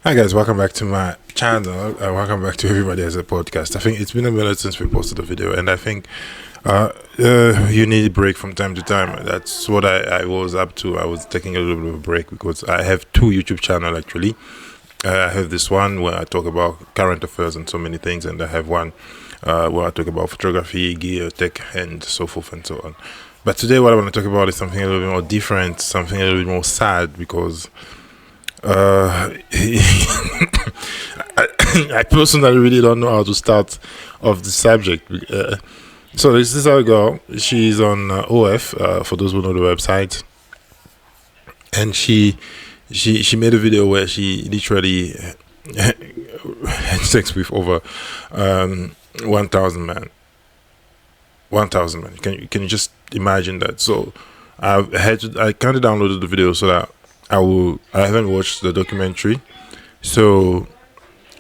Hi guys, welcome back to my channel. Welcome back to Everybody Has a Podcast. I think it's been a minute since we posted a video, and I think you need a break from time to time. That's what I was up to. I was taking a little bit of a break because I have two YouTube channels actually. I have this one where I talk about current affairs and so many things, and I have one where I talk about photography, gear, tech, and so forth and so on. But today what I want to talk about is something a little bit more different, something a little bit more sad, because I personally really don't know how to start off the subject. So this is our girl. She's on OF, for those who know the website, and she made a video where she literally had sex with over 1,000 men. 1,000 men. Can you just imagine that? So I kind of downloaded the video so that I haven't watched the documentary, so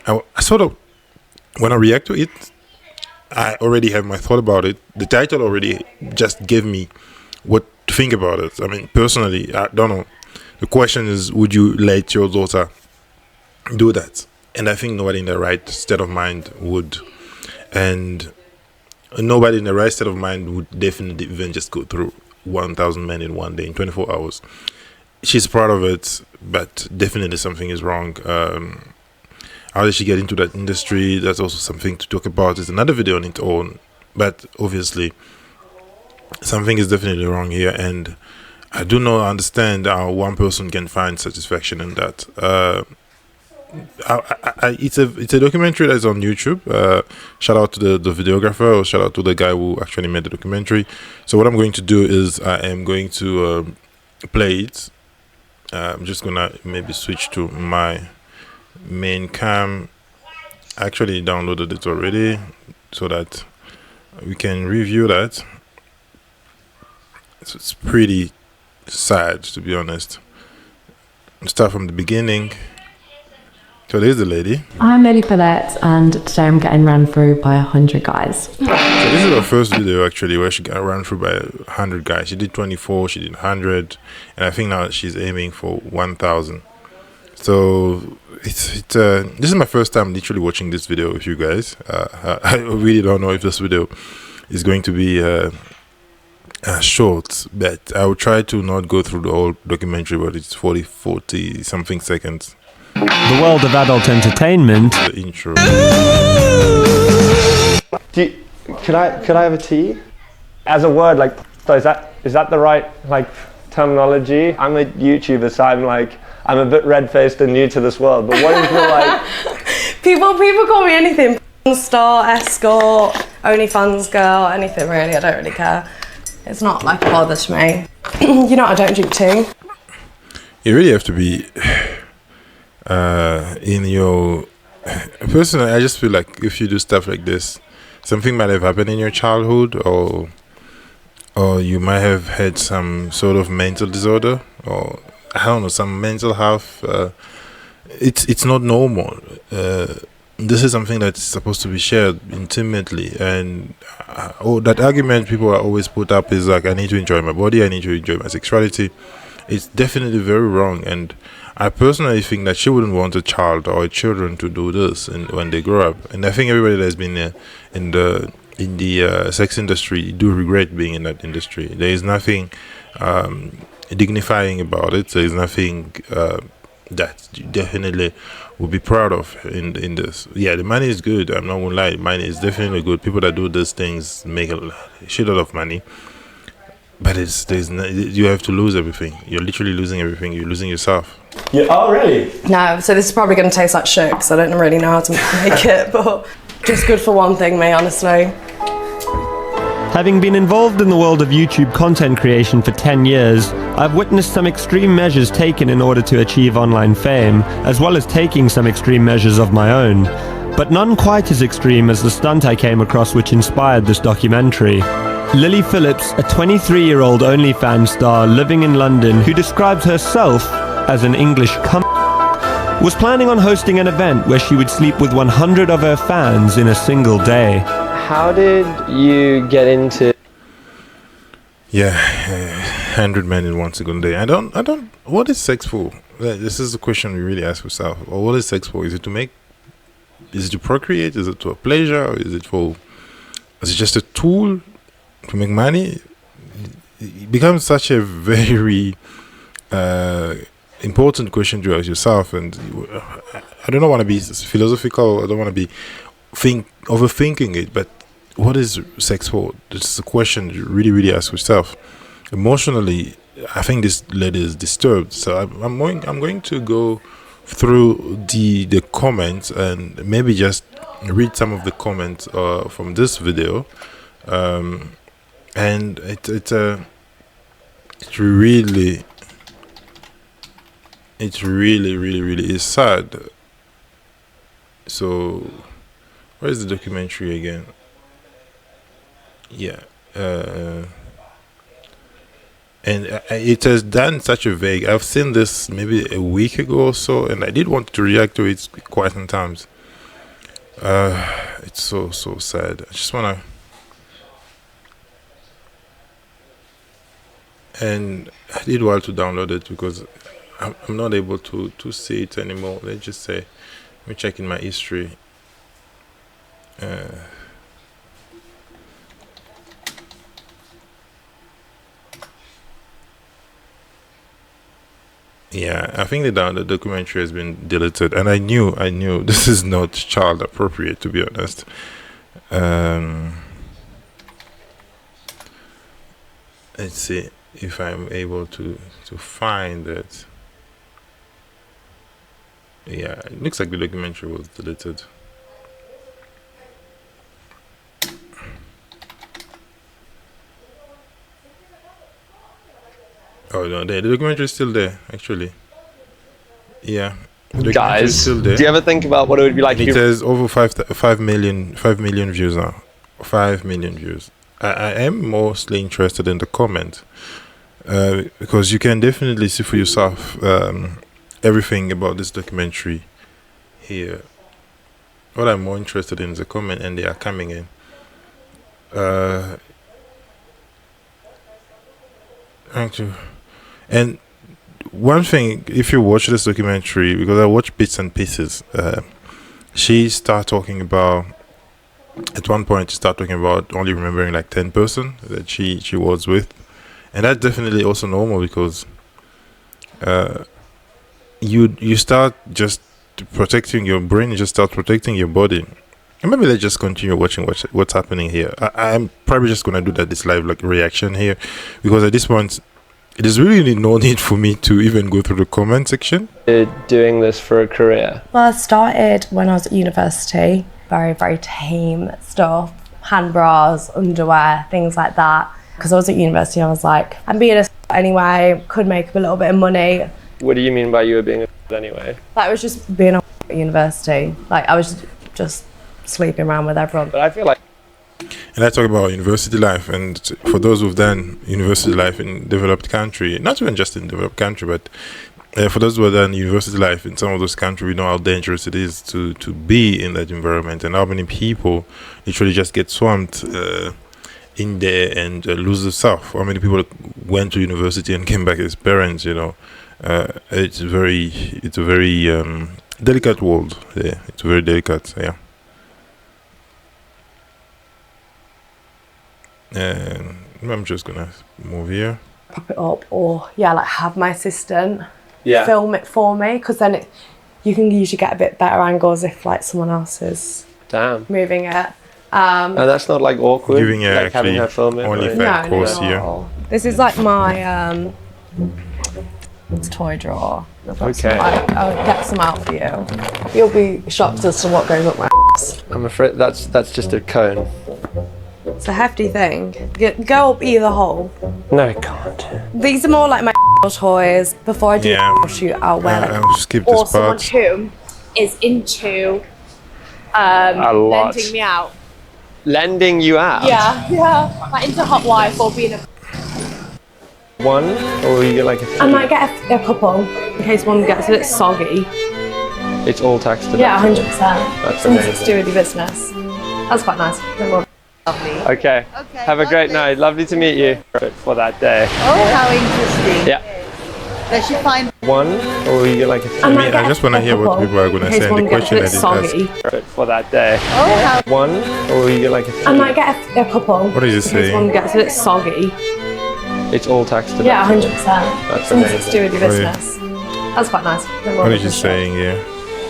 I sort of, when I react to it, I already have my thought about it. The title already just gave me what to think about it. I mean, personally, I don't know. The question is, would you let your daughter do that? And I think nobody in the right state of mind would. And nobody in the right state of mind would definitely even just go through 1,000 men in one day, in 24 hours. She's proud of it, but definitely something is wrong. How did she get into that industry? That's also something to talk about. It's another video on its own, but obviously something is definitely wrong here, and I do not understand how one person can find satisfaction in that. It's a documentary that's on YouTube. Shout out to the videographer, or shout out to the guy who actually made the documentary. So what I'm going to do is I am going to play it. I'm just gonna maybe switch to my main cam. I actually downloaded it already so that we can review that. So it's pretty sad, to be honest. Let's start from the beginning. So there's the lady. I'm Lily Paulette, and today I'm getting ran through by 100 guys. So this is her first video actually, where she got run through by 100 guys. She did 24, she did 100, and I think now she's aiming for 1,000. So it's this is my first time literally watching this video with you guys. I really don't know if this video is going to be short, but I will try to not go through the whole documentary, but it's 40 something seconds. The world of adult entertainment. The intro. Could I have a tea? As a word, like, so is that the right like terminology? I'm a YouTuber, so I'm a bit red-faced and new to this world. But what is the like? People call me anything. Star, escort, OnlyFans girl, anything really. I don't really care. It's not like a bother to me. You know, I don't drink tea. You really have to be. In your personally, I just feel like if you do stuff like this, something might have happened in your childhood, or you might have had some sort of mental disorder, or I don't know, some mental health. It's not normal. This is something that's supposed to be shared intimately, and that argument people are always put up is like, I need to enjoy my body, I need to enjoy my sexuality. It's definitely very wrong, and I personally think that she wouldn't want a child or children to do this when they grow up. And I think everybody that's been in the sex industry do regret being in that industry. There is nothing dignifying about it. There is nothing that you definitely would be proud of in this. Yeah, the money is good. I'm not gonna lie, money is definitely good. People that do these things make a shitload of money. But you have to lose everything. You're literally losing everything. You're losing yourself. Yeah. Oh, really? No, so this is probably going to taste like shit because I don't really know how to make it, but just good for one thing, me, honestly. Having been involved in the world of YouTube content creation for 10 years, I've witnessed some extreme measures taken in order to achieve online fame, as well as taking some extreme measures of my own. But none quite as extreme as the stunt I came across which inspired this documentary. Lily Phillips, a 23-year-old OnlyFans star living in London who describes herself as an English was planning on hosting an event where she would sleep with 100 of her fans in a single day. How did you get into... Yeah, 100 men in 1 single day. I don't. What is sex for? This is the question we really ask ourselves. Or what is sex for? Is it to make? Is it to procreate? Is it to a pleasure? Or is it for? Is it just a tool to make money? It becomes such a very important question to ask yourself, and I don't want to be philosophical. I don't want to be overthinking it. But what is sex for? This is a question you really ask yourself. Emotionally, I think this lady is disturbed. So I'm going to go through the comments and maybe just read some of the comments from this video, and it really is sad. So where is the documentary again? Yeah, and it has done such a vague. I've seen this maybe a week ago or so, and I did want to react to it quite some times. It's so sad. I just wanna, and I did want to download it because I'm not able to see it anymore. Let's just say, let me check in my history. Yeah, I think the documentary has been deleted, and I knew this is not child appropriate, to be honest. Let's see if I'm able to find it. Yeah, it looks like the documentary was deleted. Oh no, the documentary is still there, actually. Yeah, the documentary is Guys, still there. do you ever think about what it would be like? It if has over 5 million views now. 5 million views. I am mostly interested in the comment, because you can definitely see for yourself everything about this documentary here. What I'm more interested in is the comment, and they are coming in. Actually, and one thing, if you watch this documentary, because I watch bits and pieces, she started talking about, at one point she started talking about only remembering like 10 person that she was with, and that's definitely also normal, because you start just protecting your brain, you just start protecting your body. And maybe let's just continue watching what's happening here. I'm probably just gonna do this live like reaction here, because at this point it is really no need for me to even go through the comment section. doing this for a career? Well, I started when I was at university. Very tame stuff. Hand bras, underwear, things like that. Because I was at university and I was like, I'm being a anyway, could make a little bit of money. What do you mean by you were being a anyway? Like, I was just being a at university. Like, I was just sleeping around with everyone. But I feel like, And I talk about university life, and for those who've done university life in developed country, not even just in developed country, but for those who have done university life in some of those countries, we know how dangerous it is to be in that environment, and how many people literally just get swamped in there and lose themselves. How many people went to university and came back as parents, you know. It's a very delicate world. Yeah, it's very delicate. Yeah. And I'm just gonna move here. Pop it up, or like have my assistant yeah. film it for me, because then you can usually get a bit better angles if like someone else is Damn. moving it. And that's not like awkward. Giving her like having actually her film it. only right? fan course here. This is like my toy drawer. Okay. I'll get some out for you. You'll be shocked as to what goes up my ass. I'm afraid that's just a cone. It's a hefty thing. Go up either hole. No, it can't. These are more like my toys. Before I do Yeah. a shoot, I'll wear like I'll skip or this someone part. who is into A lot. lending me out. Lending you out? Yeah. Like into hot wife or being a One? Or will you get like a I three? might get a couple in case one gets a bit soggy. It's all tax deducted. Yeah, 100%. That's Something to amazing. do with your business. That's quite nice. Lovely. Okay. Okay, Have a God great bless. night. Lovely to meet you. For that day. Oh, how interesting. Yeah. Does she find One, or you get like I a mean, I just want to hear what people are going to say and the question that is asked. for that day. oh, how One, or you get like I might get a couple. What is it Because saying? one gets a bit soggy. It's all tax deductible. Yeah, 100%. That's Something to do with your Oh, yeah. business. That's quite nice. What is she saying here?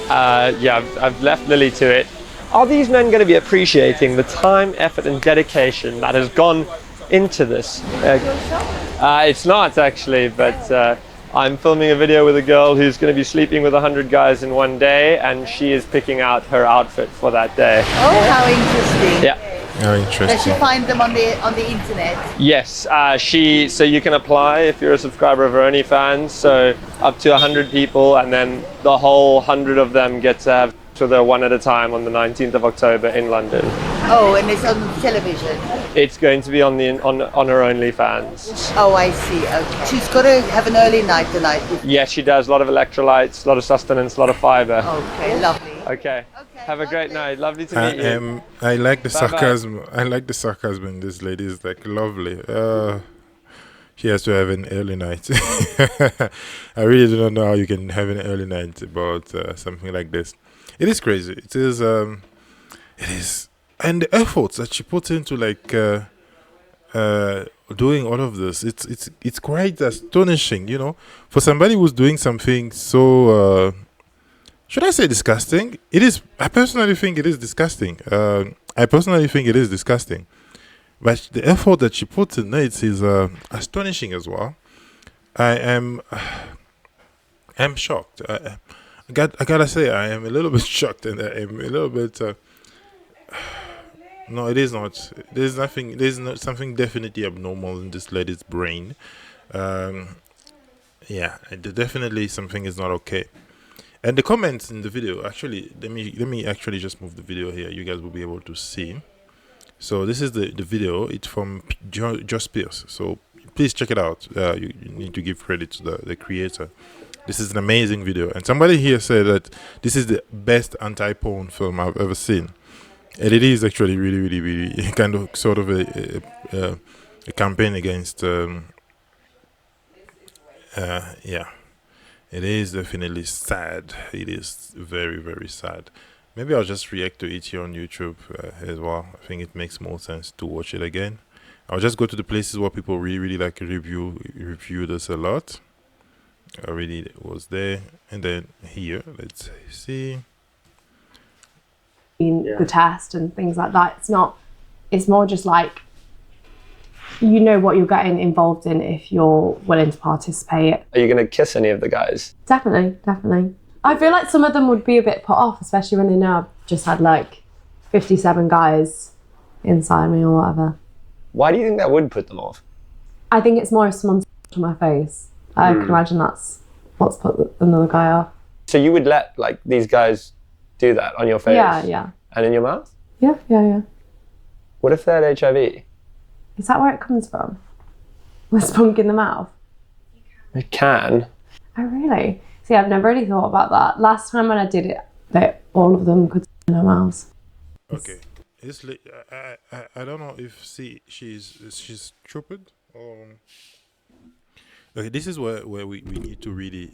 Yeah, I've left Lily to it. Are these men going to be appreciating the time, effort, and dedication that has gone into this? It's not actually, but I'm filming a video with a girl who's going to be sleeping with 100 guys in one day, and she is picking out her outfit for that day. oh, how interesting. Yeah. Oh, Does she interesting. find them on the internet? Yes, so you can apply if you're a subscriber of her OnlyFans, so up to 100 people, and then the whole 100 of them get to have to their one at a time on the 19th of October in London. Oh, and it's on television. It's going to be on her OnlyFans. Oh, I see. Okay. She's got to have an early night tonight. Yes, she does. A lot of electrolytes, a lot of sustenance, a lot of fiber. Okay, lovely. Okay. Have a God great bless. night. Lovely to meet you. I like the Bye-bye. sarcasm. I like the sarcasm in this lady. It's like lovely. She has to have an early night. I really do not know how you can have an early night about something like this. It is crazy. It is. It is, and the efforts that she puts into doing all of this. It's quite astonishing, you know, for somebody who's doing something so. Should I say disgusting? It is. I personally think it is disgusting. But the effort that she puts in it is astonishing as well. I'm shocked. I gotta say, I am a little bit shocked, and I am a little bit. No, it is not. There's nothing. There's not something definitely abnormal in this lady's brain. Yeah, definitely something is not okay. And the comments in the video, actually, let me actually just move the video here. You guys will be able to see. So this is the video. It's from Just Pierce. So please check it out. You need to give credit to the creator. This is an amazing video. And somebody here said that this is the best anti-porn film I've ever seen. And it is actually really, really, really kind of sort of a campaign against. Yeah. It is definitely sad. It is very, very sad. Maybe I'll just react to it here on YouTube as well. I think it makes more sense to watch it again. I'll just go to the places where people really, really like review this a lot. I already was there. And then here, let's see. The test and things like that. It's more just like, you know what you're getting involved in if you're willing to participate. Are you going to kiss any of the guys? Definitely. I feel like some of them would be a bit put off, especially when they know I've just had like 57 guys inside me or whatever. Why do you think that would put them off? I think it's more if someone's to my face. I can imagine that's what's put another guy off. So you would let like these guys do that on your face? Yeah. And in your mouth? Yeah. What if they had HIV? Is that where it comes from? With spunk in the mouth? It can. Oh, really? See, I've never really thought about that. Last time when I did it, all of them could in their mouths. Okay. I don't know if she's stupid or. Okay, this is where we need to really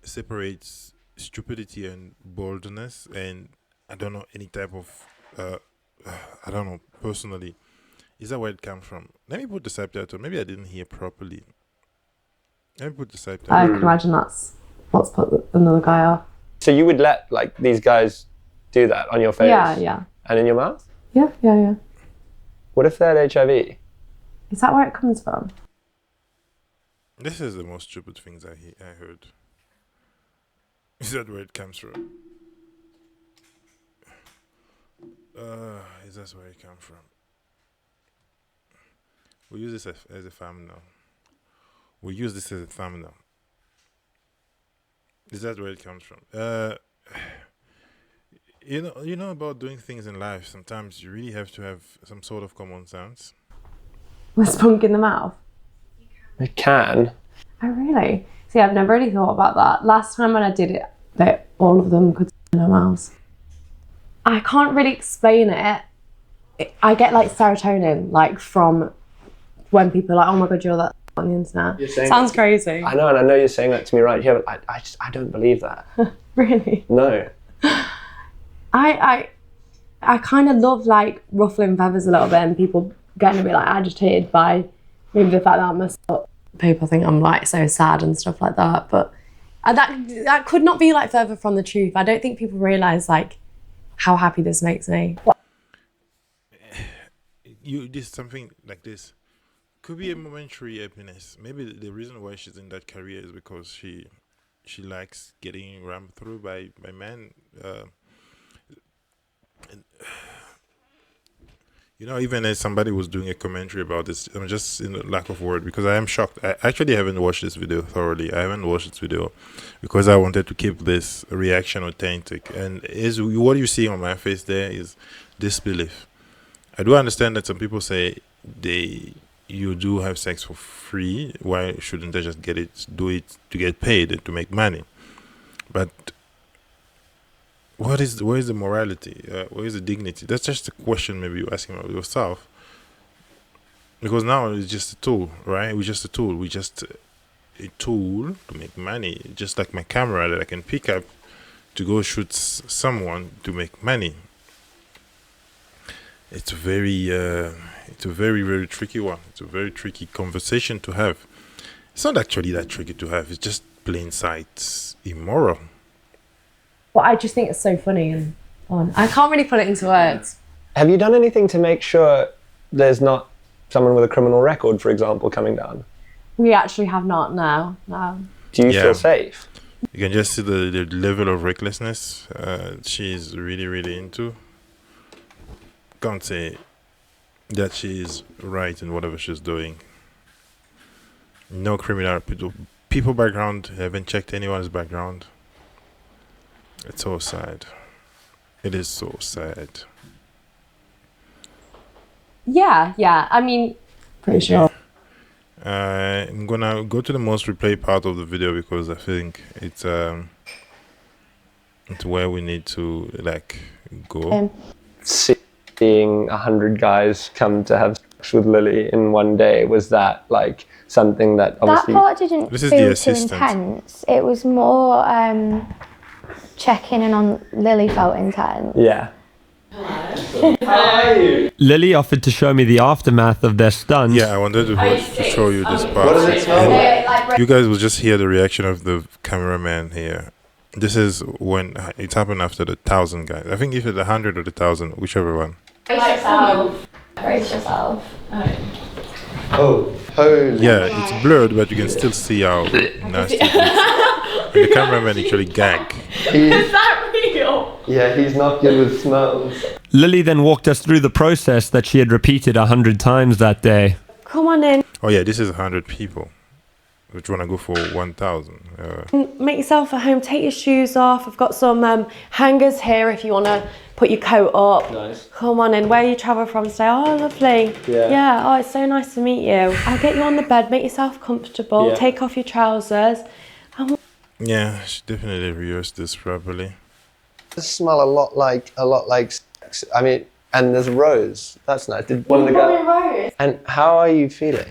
separate stupidity and boldness, and I don't know any type of I don't know personally. Is that where it comes from? Let me put the subtitle. Maybe I didn't hear properly. Let me put the subtitle. I can imagine that's what's put another guy off. So you would let like these guys do that on your face? Yeah. And in your mouth? Yeah. What if they had HIV? Is that where it comes from? This is the most stupid things I heard. Is that where it comes from? Is that where it comes from? We'll use this as a thumbnail. Is that where it comes from? You know about doing things in life. Sometimes you really have to have some sort of common sense. With spunk in the mouth? It can. Oh, really? See, I've never really thought about that. Last time when I did it, all of them could in their mouths. I can't really explain it I get like serotonin like from when people are like, oh my god, you're that on the internet. Sounds crazy. I know, and I know you're saying that to me right here, but I don't believe that. Really? No. I kind of love like ruffling feathers a little bit and people getting a bit like agitated by maybe the fact that I'm messed up. People think I'm like so sad and stuff like that, but that could not be like further from the truth. I don't think people realise like how happy this makes me. This something like this could be a momentary happiness. Maybe the reason why she's in that career is because she likes getting rammed through by men. Even as somebody was doing a commentary about this, I'm just in a lack of word because I am shocked. I actually haven't watched this video thoroughly. I haven't watched this video because I wanted to keep this reaction authentic. And what you see on my face there is disbelief. I do understand that some people say you do have sex for free. Why shouldn't they just do it to get paid and to make money? But where is the morality? Where is the dignity? That's just a question maybe you're asking about yourself. Because now it's just a tool, right? We're just a tool. We're just a tool to make money. Just like my camera that I can pick up to go shoot someone to make money. It's a very, very tricky one. It's a very tricky conversation to have. It's not actually that tricky to have. It's just plain sight immoral. But I just think it's so funny and fun. I can't really put it into words. Have you done anything to make sure there's not someone with a criminal record, for example, coming down? We actually have not now. No. Do you feel safe? You can just see the level of recklessness she's really, really into. Can't say that she's right in whatever she's doing. No criminal people background. Haven't checked anyone's background. It's so sad. It is so sad. Yeah. I mean, pretty sure. I'm gonna go to the most replayed part of the video because I think it's where we need to like go. Seeing 100 guys come to have sex with Lily in one day, was that like something that obviously... That part didn't feel too intense. It was more checking in on Lily felt intense. Yeah. Lily offered to show me the aftermath of their stunt. Yeah, I wanted to show you this part. What does it smell like? You guys will just hear the reaction of the cameraman here. This is when it happened after the 1,000 guys. I think if it's 100 or the 1,000, whichever one. Brace yourself. Oh, holy. Yeah, it's blurred, but you can still see how nasty it is. And the cameraman actually gagged. Is that real? Yeah, he's not good with smells. Lily then walked us through the process that she had repeated 100 times that day. Come on in. Oh yeah, this is 100 people. Which want to go for 1,000. Make yourself at home. Take your shoes off. I've got some hangers here if you want to put your coat up. Nice. Come on in. Where you travel from today? Oh, lovely. Yeah. Oh, it's so nice to meet you. I'll get you on the bed. Make yourself comfortable. Yeah. Take off your trousers. Yeah, she definitely rehearsed this properly. It smell a lot like sex. I mean, and there's rose. That's nice. Did one of the guys? Rose. And how are you feeling?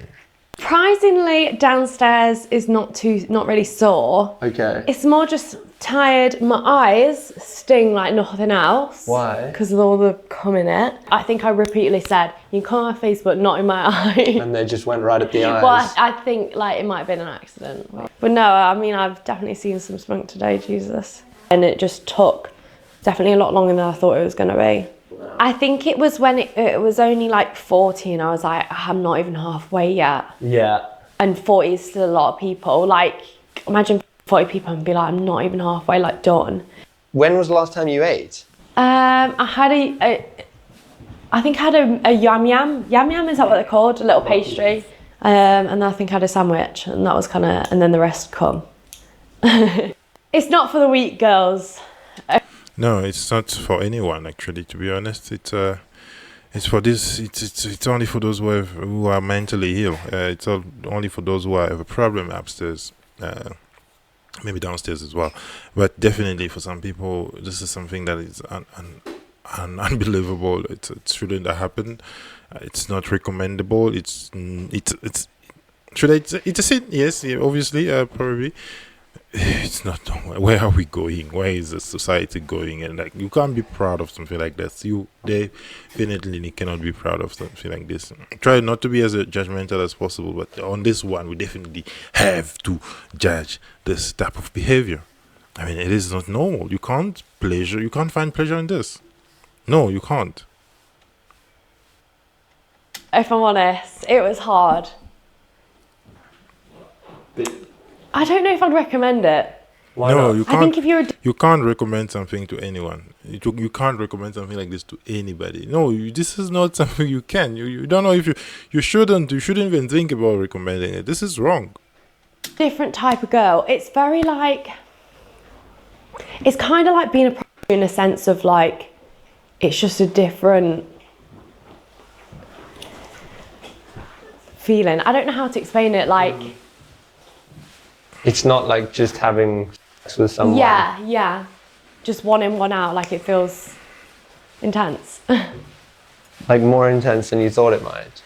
Surprisingly, downstairs is not really sore. Okay. It's more just tired. My eyes sting like nothing else. Why? Because of all the cum in it. I think I repeatedly said, you can come on my face, but not in my eye. And they just went right at the eyes. Well, I think like it might have been an accident. But no, I mean, I've definitely seen some spunk today, Jesus. And it just took definitely a lot longer than I thought it was going to be. I think it was when it was only like 40 and I was like, I'm not even halfway yet. Yeah. And 40 is still a lot of people. Like, imagine 40 people and be like, I'm not even halfway, like, done. When was the last time you ate? I had I think I had a yam yam. Yam yam, is that what they're called? A little pastry. And I think I had a sandwich and that was kind of, and then the rest come. It's not for the weak, girls. No, it's not for anyone actually. To be honest, it's for this. It's only for those who are mentally ill. It's only for those who have a problem upstairs, maybe downstairs as well. But definitely for some people, this is something that is unbelievable. It shouldn't have happened. It's not recommendable. It's should I? It's a sin. Yes, yeah, obviously, probably. It's not normal. Where are we going? Where is the society going? And like, you can't be proud of something like this. You definitely cannot be proud of something like this. Try not to be as judgmental as possible, but on this one, we definitely have to judge this type of behavior. I mean, it is not normal. You can't find pleasure in this. No, you can't. If I'm honest, it was hard. I don't know if I'd recommend it. Why No, not? you I can't. think if you're You can't recommend something to anyone. You can't recommend something like this to anybody. No, this is not something you can. You don't know if you shouldn't even think about recommending it. This is wrong. a different type of girl, it's very like, it's kind of like being a prostitute in a sense of like, it's just a different feeling. I don't know how to explain it. Like, It's not like just having sex with someone. yeah, just one in, one out. Like, it feels intense. Like more intense than you thought it might.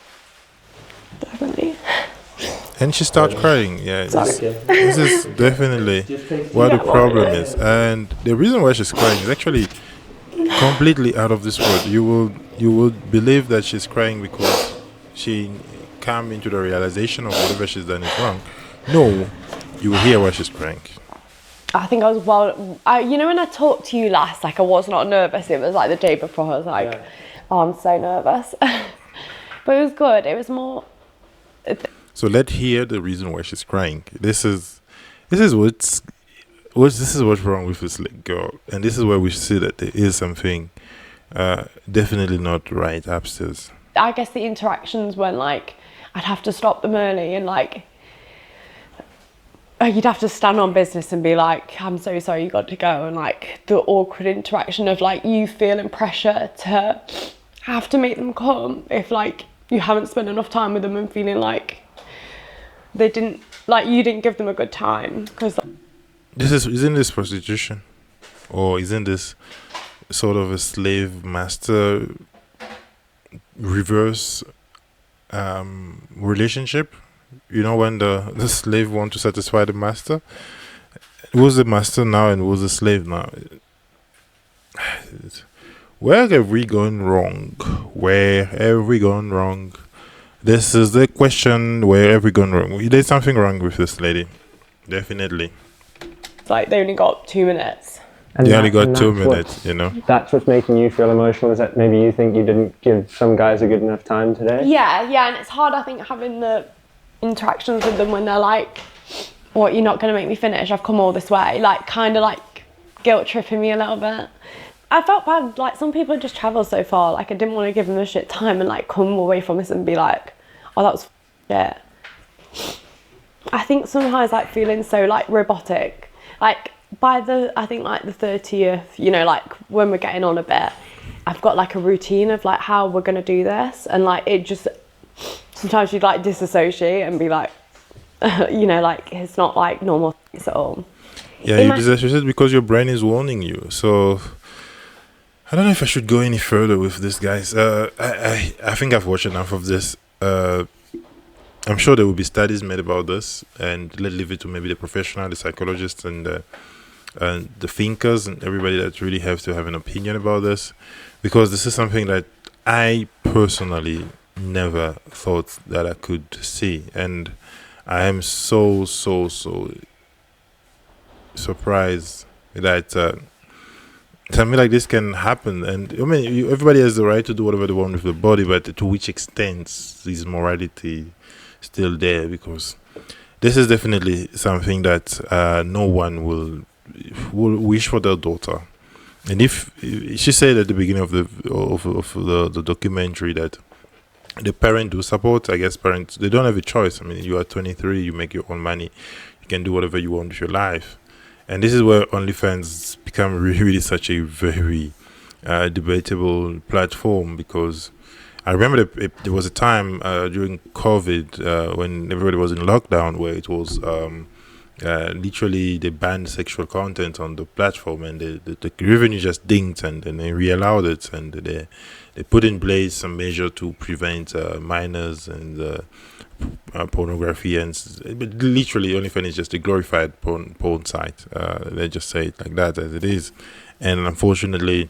Definitely. And she starts crying. Yeah, Sorry. this is definitely what the problem is. And the reason why she's crying is actually completely out of this world. You will believe that she's crying because she came into the realization of whatever she's done is wrong. No, you will hear why she's crying. I think I was you know, when I talked to you last, like, I was not nervous. It was like the day before. I was like, oh, I'm so nervous. But it was good. It was more. So let's hear the reason why she's crying. This is what's wrong with this girl, and this is where we see that there is something definitely not right upstairs. I guess the interactions when, like, I'd have to stop them early and, like, you'd have to stand on business and be like, I'm so sorry, you got to go. And, like, the awkward interaction of, like, you feeling pressure to have to make them come if, like, you haven't spent enough time with them and feeling like they didn't, like, you didn't give them a good time. Because Isn't this prostitution? Or isn't this sort of a slave master reverse relationship? You know, when the slave wants to satisfy the master. Who's the master now and who's the slave now? Where have we gone wrong? Where have we gone wrong? This is the question. Where have we gone wrong? There's something wrong with this lady. Definitely. it's like they only got 2 minutes. And You only got and 2 that's what- minutes, you know? That's what's making you feel emotional, is that maybe you think you didn't give some guys a good enough time today? Yeah, and it's hard, I think, having the interactions with them when they're like, what, you're not going to make me finish? I've come all this way. Like, kind of like guilt tripping me a little bit. I felt bad, like, some people just travel so far. Like, I didn't want to give them a shit time and, like, come away from this and be like, oh, that was shit. I think sometimes, like, feeling so, like, robotic. Like, by the 30th, you know, like, when we're getting on a bit, I've got, like, a routine of, like, how we're going to do this. And, like, it just, sometimes you'd, like, disassociate and be like, you know, like, it's not, like, normal at all. Yeah, you disassociate because your brain is warning you. So I don't know if I should go any further with this, guys. I think I've watched enough of this. I'm sure there will be studies made about this, and let's leave it to maybe the professional, the psychologists, and the thinkers, and everybody that really have to have an opinion about this, because this is something that I personally never thought that I could see, and I am so surprised that something like this can happen. And I mean, everybody has the right to do whatever they want with the body, but to which extent is morality still there? Because this is definitely something that no one will wish for their daughter. And if she said at the beginning of the documentary that the parent do support, I guess parents, they don't have a choice. I mean, you are 23, you make your own money, you can do whatever you want with your life. And this is where OnlyFans become really such a very debatable platform, because I remember there was a time during COVID when everybody was in lockdown where it was Literally they banned sexual content on the platform, and the revenue just dinged, and then they re-allowed it, and they put in place some measure to prevent minors and pornography, but literally OnlyFans is just a glorified porn site. They just say it like that, as it is. And unfortunately,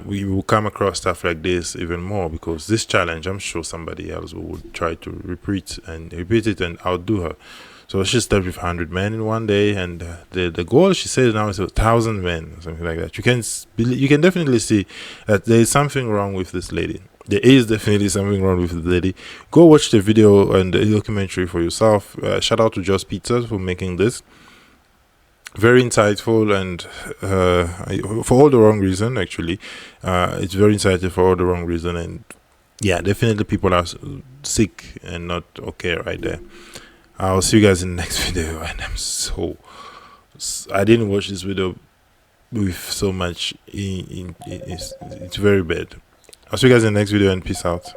we will come across stuff like this even more, because this challenge, I'm sure somebody else would try to repeat it and outdo her. So she slept with 100 men in one day, and the goal, she says now, is 1,000 men, or something like that. You can definitely see that there is something wrong with this lady. There is definitely something wrong with the lady. Go watch the video and the documentary for yourself. Shout out to Just Pizza for making this. Very insightful, and for all the wrong reason, actually. It's very insightful for all the wrong reason, and yeah, definitely people are sick and not okay right there. I'll see you guys in the next video, and I didn't watch this video with so much it's very bad. I'll see you guys in the next video, and peace out.